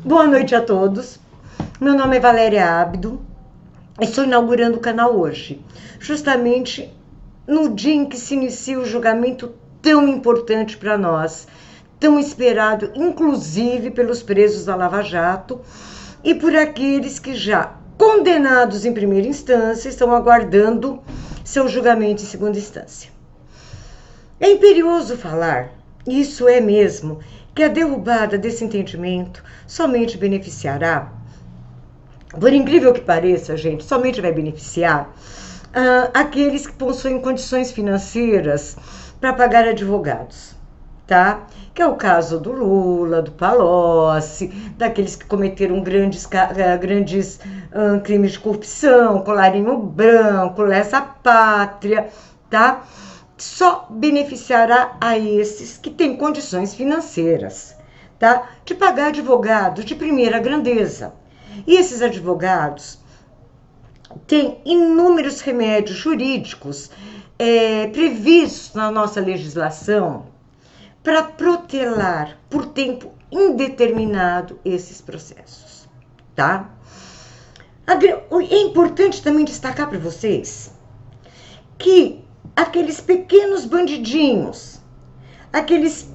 Boa noite a todos. Meu nome é Valéria Abdo. Estou inaugurando o canal hoje, justamente no dia em que se inicia o julgamento tão importante para nós, tão esperado, inclusive pelos presos da Lava Jato e por aqueles que já condenados em primeira instância estão aguardando seu julgamento em segunda instância. É imperioso falar, isso é mesmo, que a derrubada desse entendimento somente beneficiará, por incrível que pareça, gente, somente vai beneficiar aqueles que possuem condições financeiras para pagar advogados, tá? Que é o caso do Lula, do Palocci, daqueles que cometeram grandes crimes de corrupção, colarinho branco, lesa pátria, tá? Só beneficiará a esses que têm condições financeiras, tá? De pagar advogados de primeira grandeza. E esses advogados têm inúmeros remédios jurídicos previstos na nossa legislação para protelar por tempo indeterminado esses processos, tá? É importante também destacar para vocês que aqueles pequenos bandidinhos, aqueles,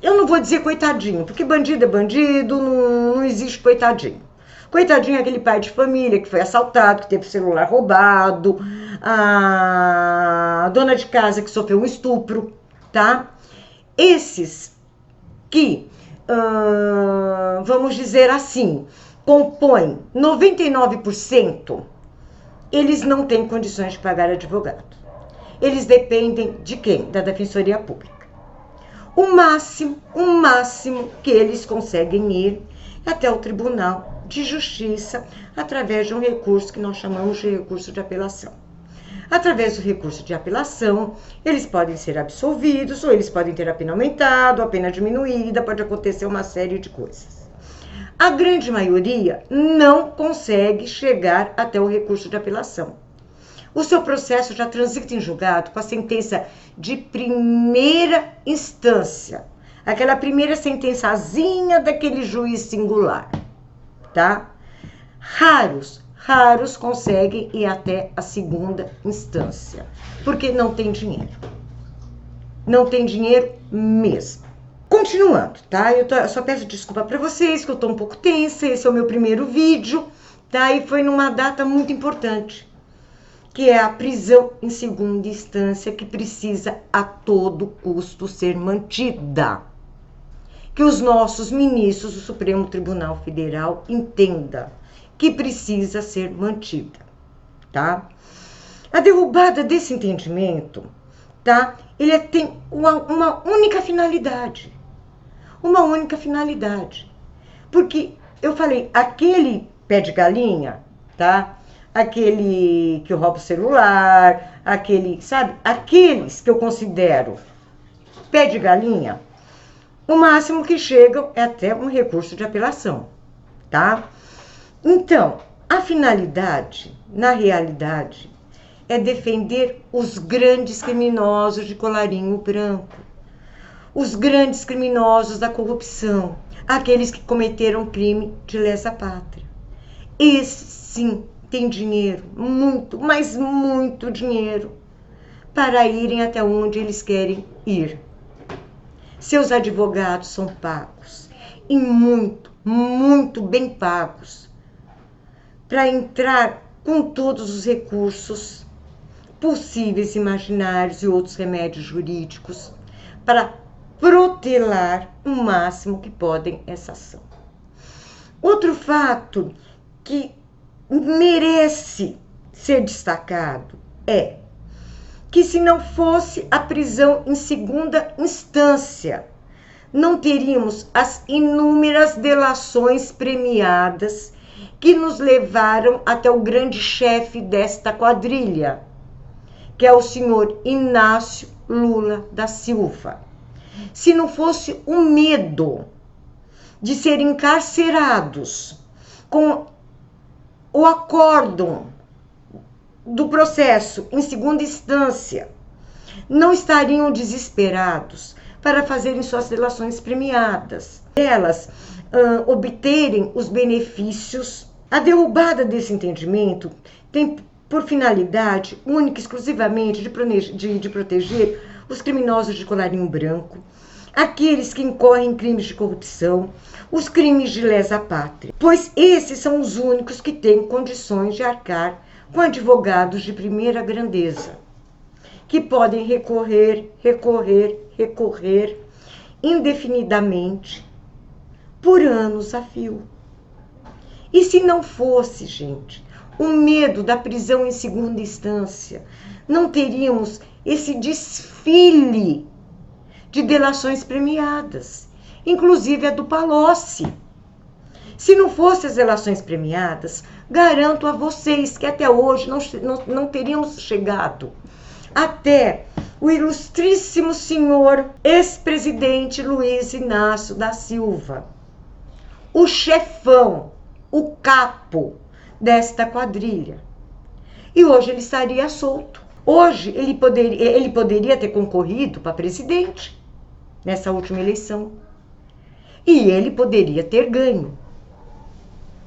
eu não vou dizer coitadinho, porque bandido é bandido, não existe coitadinho. Coitadinho é aquele pai de família que foi assaltado, que teve o celular roubado, a dona de casa que sofreu um estupro, tá? Esses que, vamos dizer assim, compõem 99%, eles não têm condições de pagar advogado. Eles dependem de quem? Da Defensoria Pública. O máximo que eles conseguem ir é até o Tribunal de Justiça através de um recurso que nós chamamos de recurso de apelação. Através do recurso de apelação, eles podem ser absolvidos ou eles podem ter a pena aumentada, a pena diminuída, pode acontecer uma série de coisas. A grande maioria não consegue chegar até o recurso de apelação. O seu processo já transita em julgado com a sentença de primeira instância, aquela primeira sentençazinha daquele juiz singular, tá? Raros conseguem ir até a segunda instância, porque não tem dinheiro. Não tem dinheiro mesmo. Continuando, tá? Eu só peço desculpa para vocês que eu tô um pouco tensa, esse é o meu primeiro vídeo, tá? E foi numa data muito importante, que é a prisão em segunda instância, que precisa a todo custo ser mantida. Que os nossos ministros do Supremo Tribunal Federal entendam que precisa ser mantida, tá? A derrubada desse entendimento, tá? Ele tem uma única finalidade. Uma única finalidade. Porque eu falei, aquele pé de galinha, tá? Aquele que rouba o celular, aquele, sabe? Aqueles que eu considero pé de galinha, o máximo que chegam é até um recurso de apelação, tá? Então, a finalidade, na realidade, é defender os grandes criminosos de colarinho branco, os grandes criminosos da corrupção, aqueles que cometeram crime de lesa pátria. Esses, sim, têm dinheiro, muito, mas muito dinheiro, para irem até onde eles querem ir. Seus advogados são pagos, e muito bem pagos, para entrar com todos os recursos possíveis, imaginários e outros remédios jurídicos para protelar o máximo que podem essa ação. Outro fato que merece ser destacado é que, se não fosse a prisão em segunda instância, não teríamos as inúmeras delações premiadas que nos levaram até o grande chefe desta quadrilha, que é o senhor Inácio Lula da Silva. Se não fosse o medo de serem encarcerados com o acórdão do processo em segunda instância, não estariam desesperados para fazerem suas delações premiadas. Elas obterem os benefícios. A derrubada desse entendimento tem por finalidade única e exclusivamente de proteger os criminosos de colarinho branco, aqueles que incorrem em crimes de corrupção, os crimes de lesa pátria, pois esses são os únicos que têm condições de arcar com advogados de primeira grandeza, que podem recorrer indefinidamente por anos a fio. E se não fosse, gente, o medo da prisão em segunda instância, não teríamos esse desfile de delações premiadas, inclusive a do Palocci. Se não fossem as delações premiadas, garanto a vocês que até hoje não teríamos chegado até o ilustríssimo senhor ex-presidente Luiz Inácio da Silva, o chefão, o capo desta quadrilha. E hoje ele estaria solto. Hoje ele poderia ter concorrido para presidente nessa última eleição. E ele poderia ter ganho.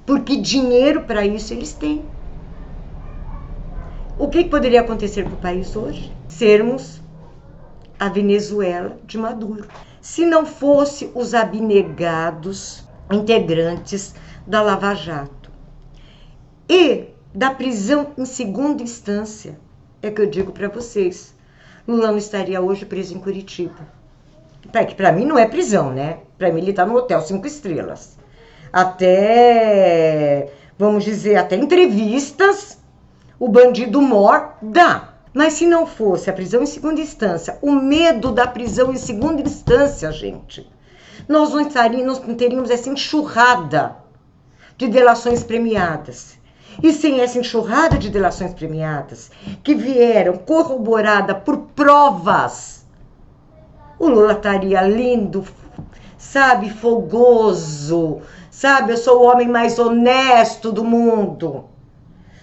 Porque dinheiro para isso eles têm. O que poderia acontecer com o país hoje? Sermos a Venezuela de Maduro. Se não fosse os abnegados integrantes da Lava Jato e da prisão em segunda instância, é que eu digo para vocês, Lula não estaria hoje preso em Curitiba. Que para mim não é prisão, né? Para mim ele está no hotel 5 estrelas. Até, vamos dizer, até entrevistas, o bandido mor dá. Mas se não fosse a prisão em segunda instância, o medo da prisão em segunda instância, gente, nós não teríamos essa enxurrada de delações premiadas. E sem essa enxurrada de delações premiadas, que vieram corroborada por provas, o Lula estaria lindo, sabe, fogoso, sabe, eu sou o homem mais honesto do mundo.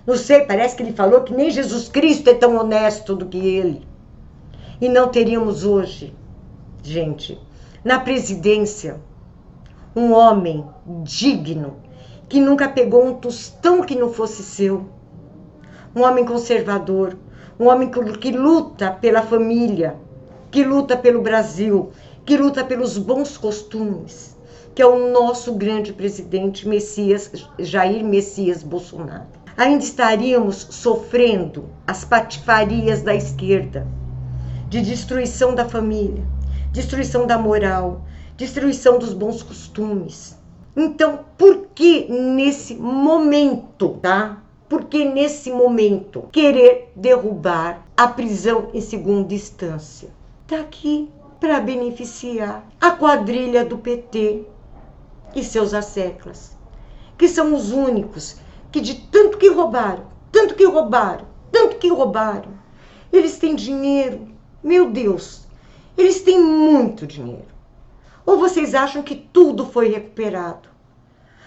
Não sei, parece que ele falou que nem Jesus Cristo é tão honesto do que ele. E não teríamos hoje, gente, na presidência, um homem digno, que nunca pegou um tostão que não fosse seu. Um homem conservador, um homem que luta pela família, que luta pelo Brasil, que luta pelos bons costumes, que é o nosso grande presidente Jair Messias Bolsonaro. Ainda estaríamos sofrendo as patifarias da esquerda, de destruição da família, destruição da moral, destruição dos bons costumes. Então, por que nesse momento, tá? Por que nesse momento querer derrubar a prisão em segunda instância? Tá aqui para beneficiar a quadrilha do PT e seus asseclas, que são os únicos que de tanto que roubaram, eles têm dinheiro, meu Deus, eles têm muito dinheiro. Ou vocês acham que tudo foi recuperado?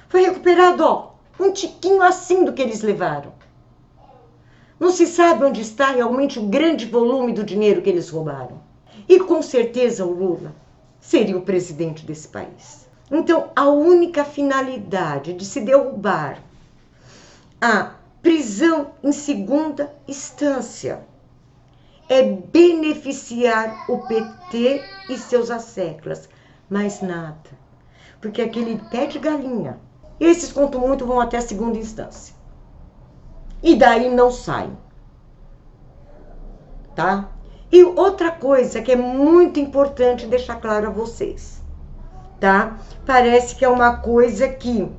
Foi recuperado, ó, um tiquinho assim do que eles levaram. Não se sabe onde está realmente o grande volume do dinheiro que eles roubaram. E com certeza o Lula seria o presidente desse país. Então, a única finalidade de se derrubar a prisão em segunda instância é beneficiar o PT e seus asseclas. Mais nada. Porque aquele pé de galinha, esses, quanto muito, vão até a segunda instância. E daí não saem. Tá? E outra coisa que é muito importante deixar claro a vocês. Tá? Parece que é uma coisa que...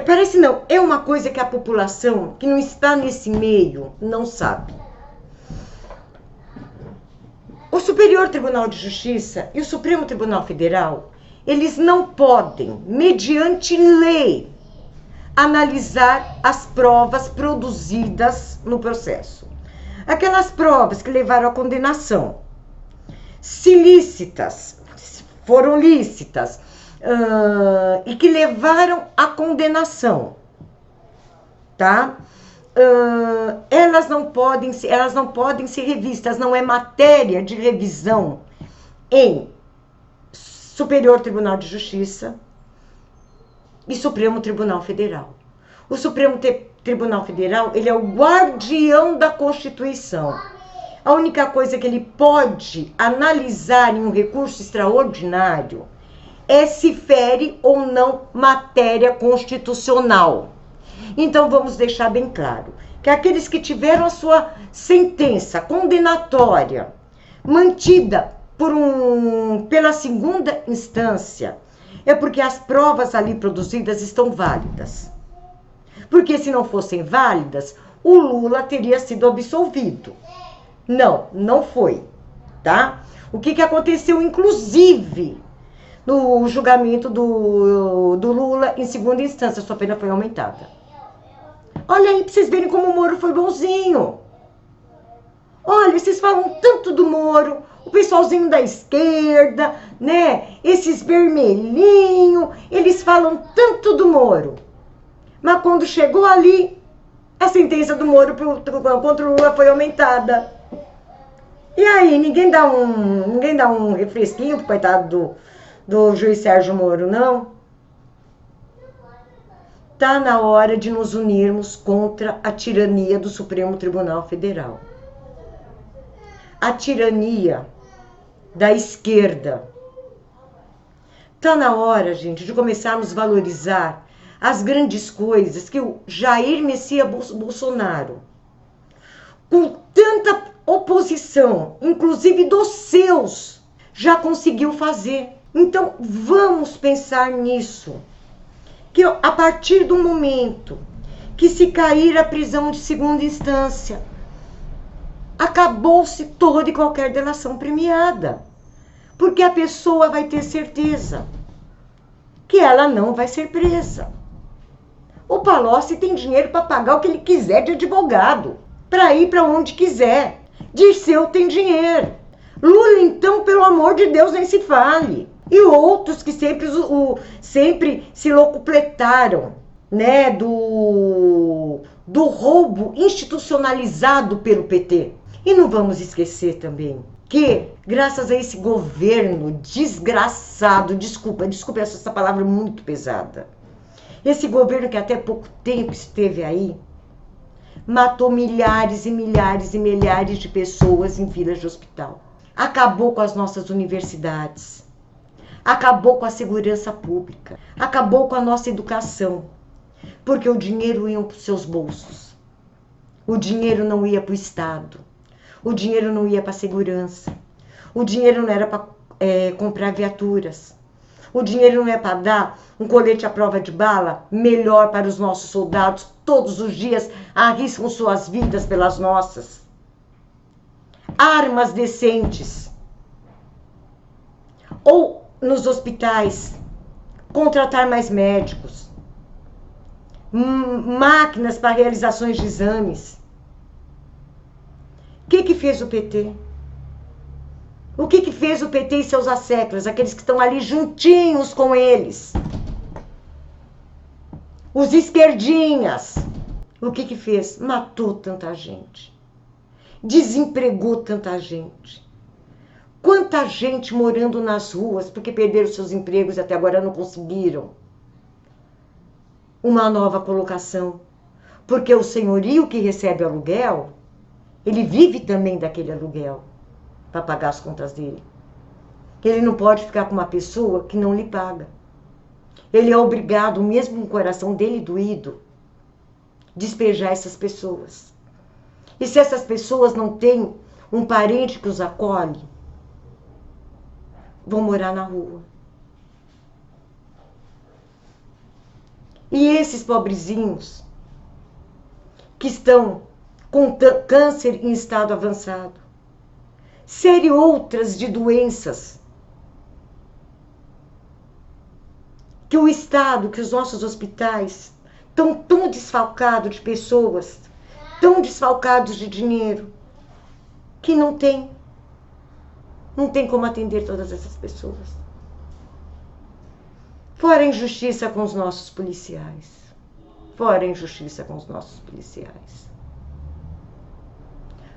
Parece não, é uma coisa que a população que não está nesse meio não sabe. O Superior Tribunal de Justiça e o Supremo Tribunal Federal, eles não podem, mediante lei, analisar as provas produzidas no processo. Aquelas provas que levaram à condenação, se lícitas, foram lícitas, e que levaram à condenação, tá? elas não podem ser revistas, não é matéria de revisão em Superior Tribunal de Justiça e Supremo Tribunal Federal. O Supremo Tribunal Federal, ele é o guardião da Constituição. A única coisa que ele pode analisar em um recurso extraordinário é se fere ou não matéria constitucional. Então, vamos deixar bem claro que aqueles que tiveram a sua sentença condenatória mantida pela segunda instância, é porque as provas ali produzidas estão válidas. Porque se não fossem válidas, o Lula teria sido absolvido. Não foi, tá? O que aconteceu, inclusive, no julgamento do Lula em segunda instância, sua pena foi aumentada. Olha aí pra vocês verem como o Moro foi bonzinho. Olha, vocês falam tanto do Moro, o pessoalzinho da esquerda, né? Esses vermelhinhos, eles falam tanto do Moro. Mas quando chegou ali, a sentença do Moro contra o Lula foi aumentada. E aí, ninguém dá um refresquinho pro coitado do juiz Sérgio Moro, não? Tá na hora de nos unirmos contra a tirania do Supremo Tribunal Federal. A tirania da esquerda. Tá na hora, gente, de começarmos a valorizar as grandes coisas que o Jair Messias Bolsonaro, com tanta oposição, inclusive dos seus, já conseguiu fazer. Então, vamos pensar nisso. Que a partir do momento que se cair a prisão de segunda instância, acabou-se toda e qualquer delação premiada. Porque a pessoa vai ter certeza que ela não vai ser presa. O Palocci tem dinheiro para pagar o que ele quiser de advogado, para ir para onde quiser. Dirceu tem dinheiro. Lula, então, pelo amor de Deus, nem se fale. E outros que sempre se locupletaram, né, do roubo institucionalizado pelo PT. E não vamos esquecer também que, graças a esse governo desgraçado, desculpa essa palavra muito pesada, esse governo que até pouco tempo esteve aí, matou milhares e milhares e milhares de pessoas em filas de hospital. Acabou com as nossas universidades. Acabou com a segurança pública. Acabou com a nossa educação. Porque o dinheiro ia para os seus bolsos. O dinheiro não ia para o Estado. O dinheiro não ia para a segurança. O dinheiro não era para comprar viaturas. O dinheiro não é para dar um colete à prova de bala melhor para os nossos soldados. Todos os dias arriscam suas vidas pelas nossas. Armas decentes. Ou nos hospitais, contratar mais médicos. Máquinas para realizações de exames. O que fez o PT? O que fez o PT e seus asseclas, aqueles que estão ali juntinhos com eles? Os esquerdinhas. O que fez? Matou tanta gente. Desempregou tanta gente. Quanta gente morando nas ruas porque perderam seus empregos e até agora não conseguiram uma nova colocação. Porque o senhorio que recebe aluguel, ele vive também daquele aluguel para pagar as contas dele. Ele não pode ficar com uma pessoa que não lhe paga. Ele é obrigado, mesmo com o coração dele doído, despejar essas pessoas. E se essas pessoas não têm um parente que os acolhe, vão morar na rua. E esses pobrezinhos que estão com câncer em estado avançado, série outras de doenças que o Estado, que os nossos hospitais estão tão desfalcados de pessoas, tão desfalcados de dinheiro, que não tem como atender todas essas pessoas. Fora a injustiça com os nossos policiais. Fora a injustiça com os nossos policiais.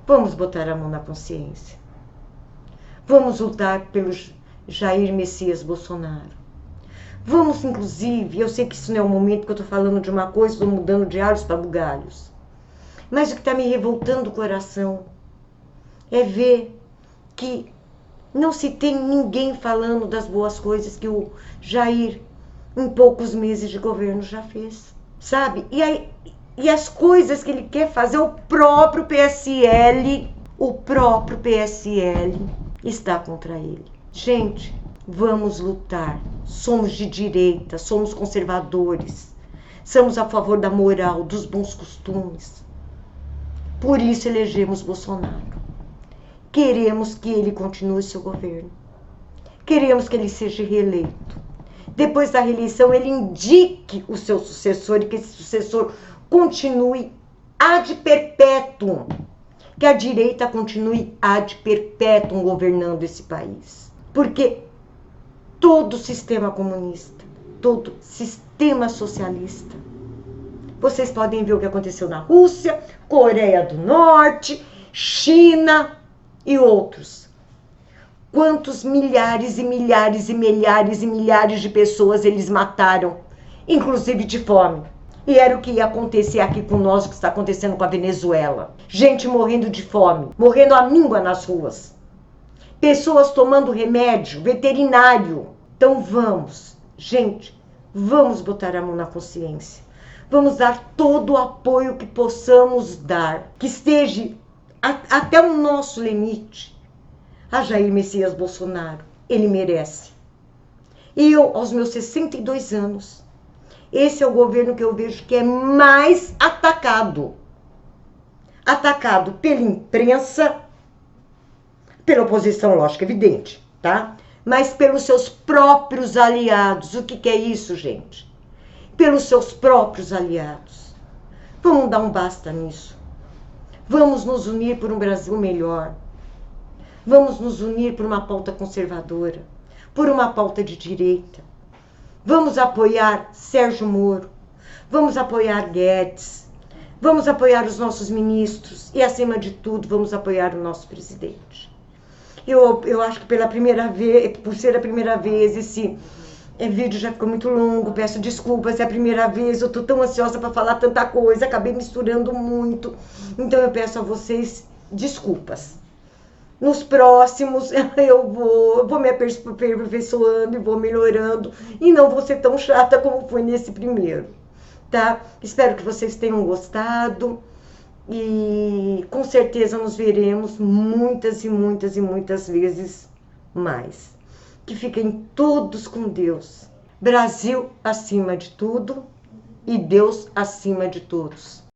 Vamos botar a mão na consciência. Vamos lutar pelo Jair Messias Bolsonaro. Vamos, inclusive, eu sei que isso não é o momento que eu estou falando de uma coisa, estou mudando de alhos para bugalhos. Mas o que está me revoltando o coração é ver que não se tem ninguém falando das boas coisas que o Jair, em poucos meses de governo, já fez. Sabe? E as coisas que ele quer fazer, o próprio PSL está contra ele. Gente, vamos lutar. Somos de direita, somos conservadores. Somos a favor da moral, dos bons costumes. Por isso elegemos Bolsonaro. Queremos que ele continue seu governo. Queremos que ele seja reeleito. Depois da reeleição, ele indique o seu sucessor e que esse sucessor continue ad perpétuum. Que a direita continue ad perpétuum governando esse país. Porque todo sistema comunista, todo sistema socialista, vocês podem ver o que aconteceu na Rússia, Coreia do Norte, China e outros. Quantos milhares e milhares e milhares e milhares de pessoas eles mataram, inclusive de fome. E era o que ia acontecer aqui com nós, o que está acontecendo com a Venezuela. Gente morrendo de fome, morrendo à míngua nas ruas. Pessoas tomando remédio veterinário. Então vamos, gente, vamos botar a mão na consciência. Vamos dar todo o apoio que possamos dar, que esteja até o nosso limite. A Jair Messias Bolsonaro, ele merece. Eu, aos meus 62 anos, esse é o governo que eu vejo que é mais atacado. Atacado pela imprensa, pela oposição, lógico, evidente, tá? Mas pelos seus próprios aliados. O que é isso, gente? Pelos seus próprios aliados. Vamos dar um basta nisso. Vamos nos unir por um Brasil melhor. Vamos nos unir por uma pauta conservadora, por uma pauta de direita. Vamos apoiar Sérgio Moro. Vamos apoiar Guedes. Vamos apoiar os nossos ministros. E, acima de tudo, vamos apoiar o nosso presidente. Eu acho que pela primeira vez, por ser a primeira vez, esse vídeo já ficou muito longo, peço desculpas, é a primeira vez, eu tô tão ansiosa para falar tanta coisa, acabei misturando muito, então eu peço a vocês desculpas. Nos próximos eu vou me aperfeiçoando e vou melhorando, e não vou ser tão chata como foi nesse primeiro, tá? Espero que vocês tenham gostado. E com certeza nos veremos muitas e muitas e muitas vezes mais. Que fiquem todos com Deus. Brasil acima de tudo e Deus acima de todos.